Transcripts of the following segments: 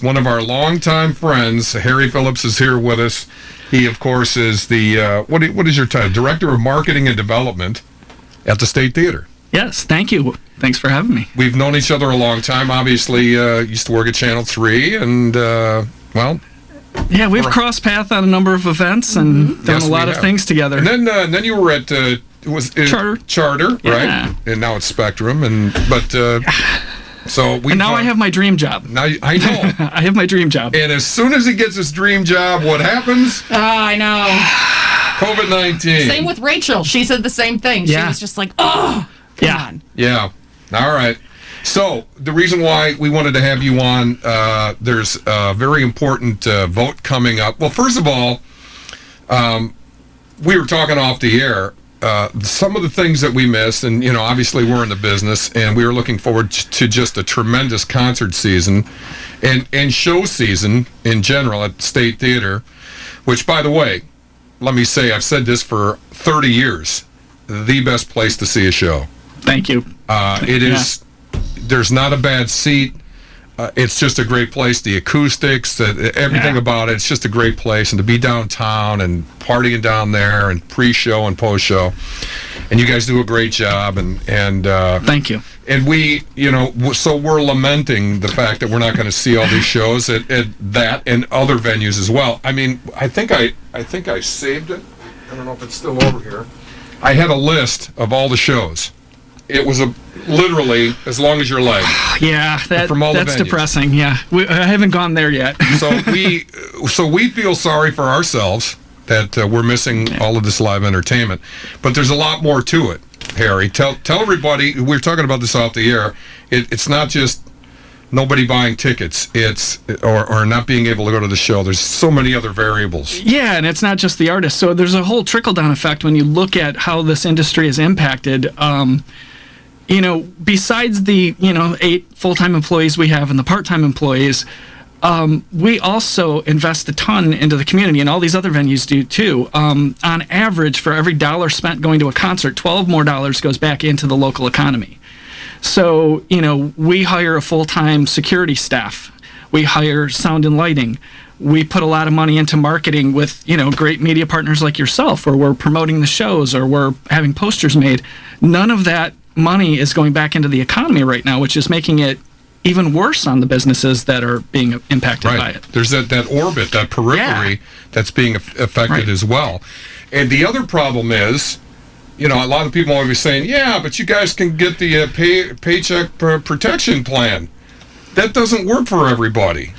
One of our longtime friends, Harry Phillips, is here with us. He, of course, is the, what is your title? Director of Marketing and Development at the State Theater. Yes, thank you. Thanks for having me. We've known each other a long time. Obviously, used to work at Channel 3, and, well... Yeah, we've crossed paths on a number of events and done a lot of things together. And then you were at, Charter, yeah. Right? And now it's Spectrum, So and now I have my dream job. Now I know. I have my dream job. And as soon as he gets his dream job, what happens? I know. COVID-19. Same with Rachel. She said the same thing. She was just like, oh, come on. Yeah. All right. So the reason why we wanted to have you on, there's a very important vote coming up. Well, first of all, we were talking off the air. Some of the things that we missed, and obviously we're in the business, and we were looking forward to just a tremendous concert season and show season in general at the State Theater, which, by the way, let me say, I've said this for 30 years, the best place to see a show. Thank you. It is. There's not a bad seat. It's just a great place. The acoustics, everything about it. It's just a great place. And to be downtown and partying down there and pre-show and post-show. And you guys do a great job. And thank you. And we, so we're lamenting the fact that we're not going to see all these shows at that and other venues as well. I mean, I think I saved it. I don't know if it's still over here. I had a list of all the shows. It was literally as long as your leg. Yeah, that's depressing. Yeah, I haven't gone there yet. so we feel sorry for ourselves that we're missing all of this live entertainment, but there's a lot more to it. Harry, tell everybody. We're talking about this off the air. It's not just nobody buying tickets. It's or not being able to go to the show. There's so many other variables. Yeah, and it's not just the artists. So there's a whole trickle-down effect when you look at how this industry is impacted. Besides the 8 full-time employees we have and the part-time employees, we also invest a ton into the community, and all these other venues do too. On average, for every dollar spent going to a concert, $12 more goes back into the local economy. So, we hire a full-time security staff. We hire sound and lighting. We put a lot of money into marketing with, great media partners like yourself, or we're promoting the shows, or we're having posters made. None of that money is going back into the economy right now, which is making it even worse on the businesses that are being impacted by it. There's that orbit, that periphery that's being affected as well. And the other problem is, a lot of people are always saying, yeah, but you guys can get the paycheck protection plan. That doesn't work for everybody.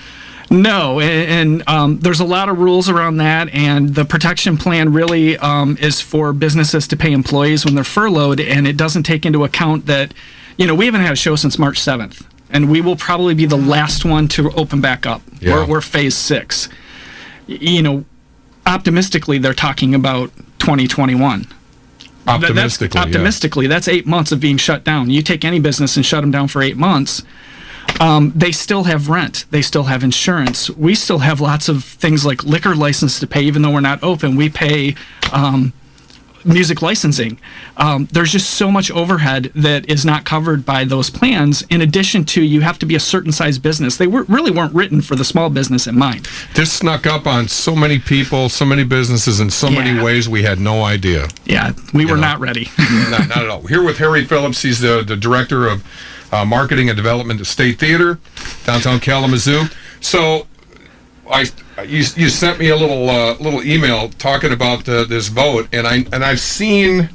No, and there's a lot of rules around that, and the protection plan really is for businesses to pay employees when they're furloughed, and it doesn't take into account that, we haven't had a show since March 7th, and we will probably be the last one to open back up. Yeah. We're phase 6. Optimistically, they're talking about 2021. Optimistically, that's 8 months of being shut down. You take any business and shut them down for 8 months. They still have rent. They still have insurance. We still have lots of things like liquor license to pay, even though we're not open. We pay music licensing. There's just so much overhead that is not covered by those plans. In addition to, you have to be a certain size business. They really weren't written for the small business in mind. This snuck up on so many people, so many businesses in so many ways we had no idea. Yeah, we were not ready. Not at all. Here with Harry Phillips. He's the director of Marketing and Development at State Theater, downtown Kalamazoo. So, you sent me a little email talking about this vote, and I've seen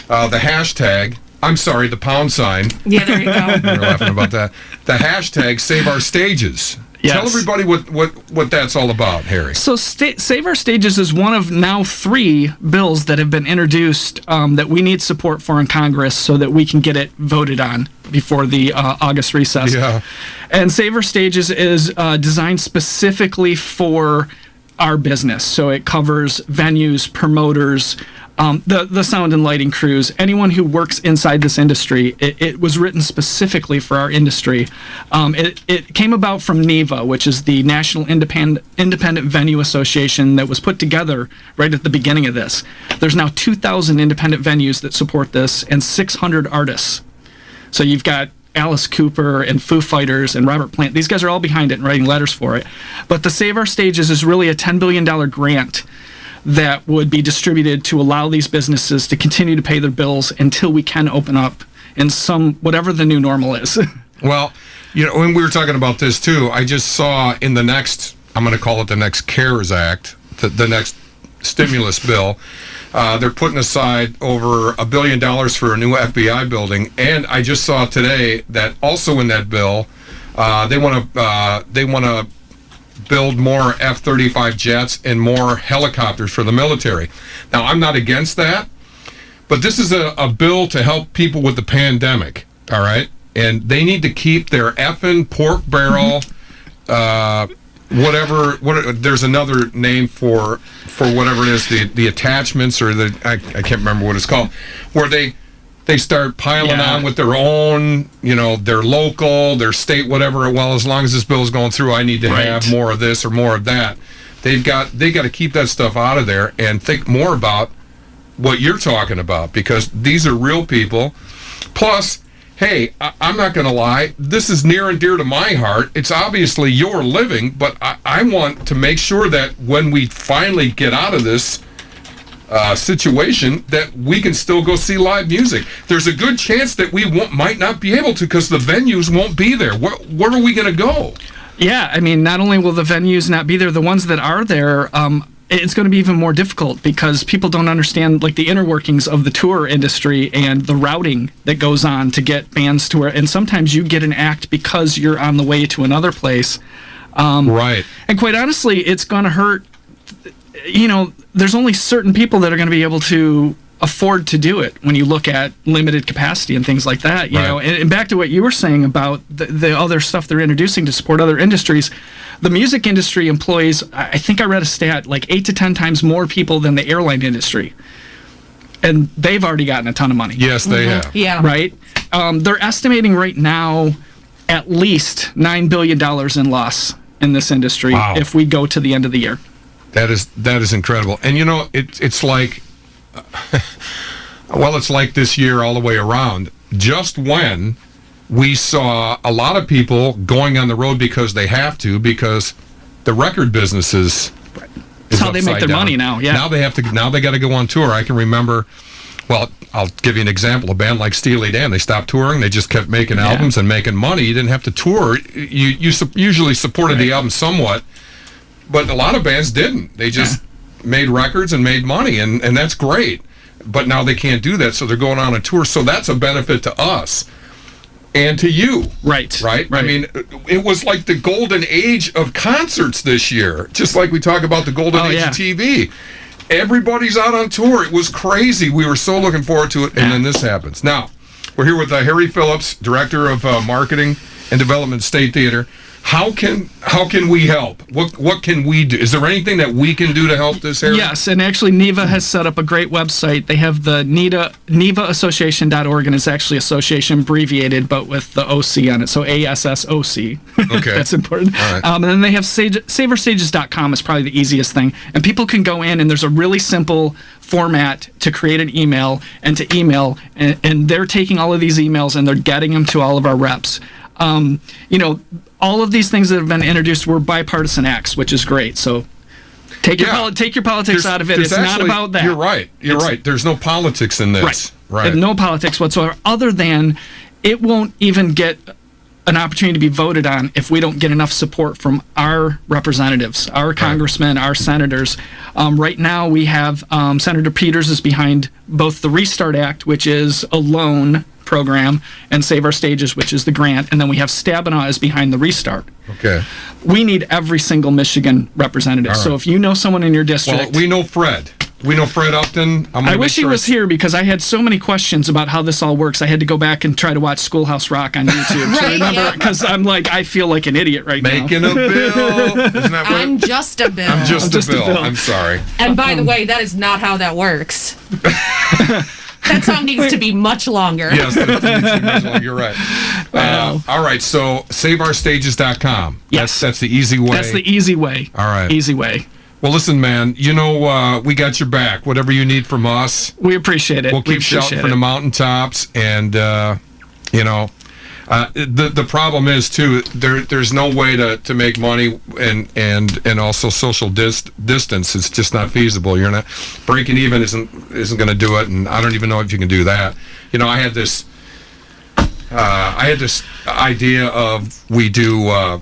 the hashtag. I'm sorry, the pound sign. Yeah, there you go. You're laughing about that. The hashtag Save Our Stages. Yes. Tell everybody what that's all about, Harry. So Save Our Stages is one of now 3 bills that have been introduced that we need support for in Congress so that we can get it voted on before the August recess. Yeah. And Save Our Stages is designed specifically for our business. So it covers venues, promoters, the sound and lighting crews, anyone who works inside this industry. It was written specifically for our industry. It came about from NEVA, which is the National Independent Venue Association, that was put together right at the beginning of this. There's now 2,000 independent venues that support this and 600 artists. So you've got Alice Cooper and Foo Fighters and Robert Plant. These guys are all behind it and writing letters for it. But the Save Our Stages is really a $10 billion grant that would be distributed to allow these businesses to continue to pay their bills until we can open up in whatever the new normal is. Well, when we were talking about this too, I just saw in the next, I'm going to call it the next CARES Act, the next stimulus bill, they're putting aside over $1 billion for a new FBI building, and I just saw today that also in that bill, they want to build more F-35 jets and more helicopters for the military. Now, I'm not against that, but this is a bill to help people with the pandemic, all right? And they need to keep their effing pork barrel, there's another name for whatever it is, the attachments or I can't remember what it's called, where they start piling on with their own, their local, their state, whatever. Well, as long as this bill is going through, I need to have more of this or more of that. They got to keep that stuff out of there and think more about what you're talking about, because these are real people. Plus, hey, I'm not going to lie, this is near and dear to my heart. It's obviously your living, but I want to make sure that when we finally get out of this situation, that we can still go see live music. There's a good chance that we might not be able to because the venues won't be there. Where are we going to go? Yeah, I mean, not only will the venues not be there, the ones that are there, it's going to be even more difficult because people don't understand the inner workings of the tour industry and the routing that goes on to get bands to where, and sometimes you get an act because you're on the way to another place. Right. And quite honestly, it's going to hurt. There's only certain people that are going to be able to afford to do it when you look at limited capacity and things like that. You know, and back to what you were saying about the other stuff they're introducing to support other industries. The music industry employs, I think I read a stat, 8 to 10 times more people than the airline industry. And they've already gotten a ton of money. Yes, they have. Yeah. Right? They're estimating right now at least $9 billion in loss in this industry if we go to the end of the year. That is incredible. And it's like, it's like this year all the way around. Just when we saw a lot of people going on the road because they have to, because the record business is That's how they make their money now. Yeah. Now they got to go on tour. I can remember. Well, I'll give you an example. A band like Steely Dan, they stopped touring. They just kept making albums and making money. You didn't have to tour. You usually supported the album somewhat, but a lot of bands didn't. They just made records and made money, and that's great. But now they can't do that, so they're going on a tour. So that's a benefit to us and to you. Right. I mean, it was like the golden age of concerts this year, just like we talk about the golden age of TV. Everybody's out on tour. It was crazy. We were so looking forward to it, and then this happens. Now, we're here with Harry Phillips, Director of Marketing and Development, State Theater. How can we help? What can we do? Is there anything that we can do to help this area? Yes, and actually NEVA has set up a great website. They have the NEVAassociation.org, and it's actually association abbreviated, but with the OC on it, so ASSOC. Okay. That's important. All right. And then they have SaveOurStages.com is probably the easiest thing. And people can go in, and there's a really simple format to create an email and to email, and they're taking all of these emails and they're getting them to all of our reps. All of these things that have been introduced were bipartisan acts, which is great. So take your politics out of it. It's not about that. You're right. There's no politics in this. Right. No politics whatsoever, other than it won't even get an opportunity to be voted on if we don't get enough support from our representatives, our congressmen, our senators. Right now we have Senator Peters is behind both the Restart Act, which is a loan program, and Save Our Stages, which is the grant, and then we have Stabenow is behind the Restart. Okay. We need every single Michigan representative. Right. So if you know someone in your district... Well, we know Fred. Fred Upton. I wish he was here because I had so many questions about how this all works. I had to go back and try to watch Schoolhouse Rock on YouTube. So remember, because I feel like an idiot now. Making a bill. Isn't that what? I'm just a bill. I'm just a bill. I'm sorry. And by the way, that is not how that works. That song needs to be much longer. Yes, it needs to be much longer. You're right. All right, so SaveOurStages.com. Yes. That's the easy way. That's the easy way. All right. Easy way. Well, listen, man, we got your back. Whatever you need from us. We appreciate it. We'll keep shouting from the mountaintops. And, The problem is too, there's no way to make money and also social distance. It's just not feasible. You're not breaking even isn't going to do it, and I don't even know if you can do that. You know, I had this idea of we do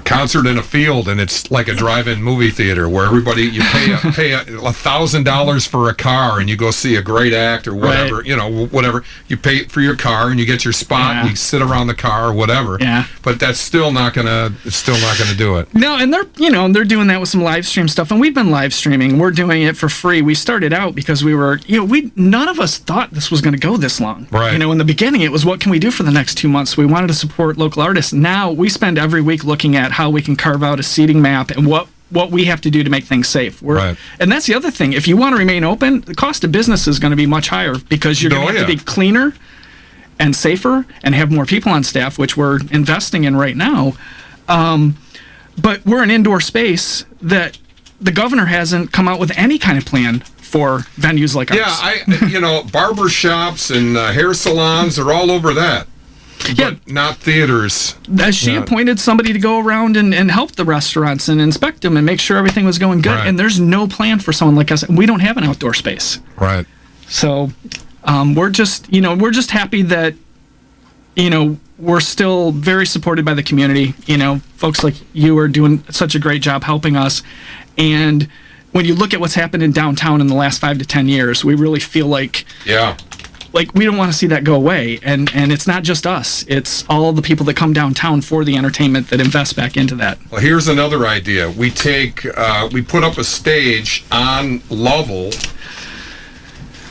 concert in a field, and it's like a drive-in movie theater where everybody you pay $1,000 for a car, and you go see a great act or whatever. Right. You know, whatever you pay for your car, and you get your spot, and you sit around the car or whatever. Yeah. But that's still not gonna do it. No, and they're doing that with some live stream stuff, and we've been live streaming. We're doing it for free. We started out because we were, none of us thought this was going to go this long. Right. You know, in the beginning, it was what can we do for the next 2 months? We wanted to support local artists. Now we spend every week looking at how we can carve out a seating map and what we have to do to make things safe. Right. And that's the other thing. If you want to remain open, the cost of business is going to be much higher because you're going to have to be cleaner and safer and have more people on staff, which we're investing in right now. But we're an indoor space that the governor hasn't come out with any kind of plan for venues like ours. Yeah, barber shops and hair salons are all over that. Yeah, but not theaters. She appointed somebody to go around and help the restaurants and inspect them and make sure everything was going good. Right. And there's no plan for someone like us. We don't have an outdoor space. Right. So we're just happy that, we're still very supported by the community. Folks like you are doing such a great job helping us. And when you look at what's happened in downtown in the last 5 to 10 years, we really feel like we don't want to see that go away. And it's not just us. It's all the people that come downtown for the entertainment that invest back into that. Well, here's another idea. We put up a stage on Lovell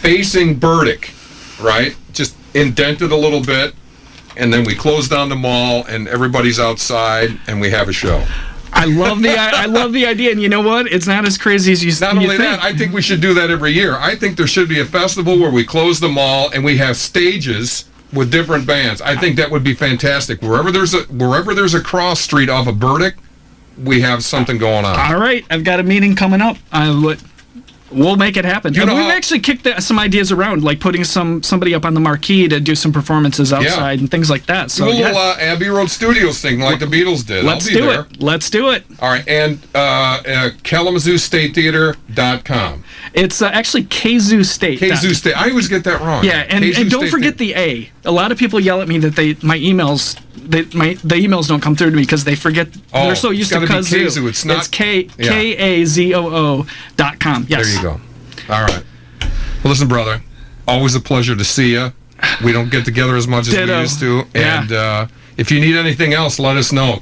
facing Burdick, right? Just indented a little bit, and then we close down the mall, and everybody's outside, and we have a show. I love the idea, and you know what? It's not as crazy as you think. Not only that, I think we should do that every year. I think there should be a festival where we close the mall and we have stages with different bands. I think that would be fantastic. Wherever there's a cross street off of Burdick, we have something going on. All right, I've got a meeting coming up. We'll make it happen. We've actually kicked some ideas around, like putting somebody up on the marquee to do Yeah. performances outside and things like that. So do a little Abbey Road Studios thing like the Beatles did. Let's do it. Let's do it. All right, and kalamazoo.youtube.com. It's actually Kazoo State. Kazoo State. I always get that wrong. Yeah, and don't forget the A. A lot of people yell at me that the emails don't come through to me because they forget. They're so used to Kazoo. It's not. It's KAZOO.com. Yes. There you go. All right. Well, listen, brother. Always a pleasure to see you. We don't get together as much as we used to. Yeah. And if you need anything else, let us know.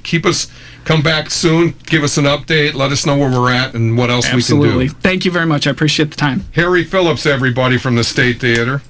Come back soon. Give us an update. Let us know where we're at and what else we can do. Absolutely. Thank you very much. I appreciate the time. Harry Phillips, everybody, from the State Theater.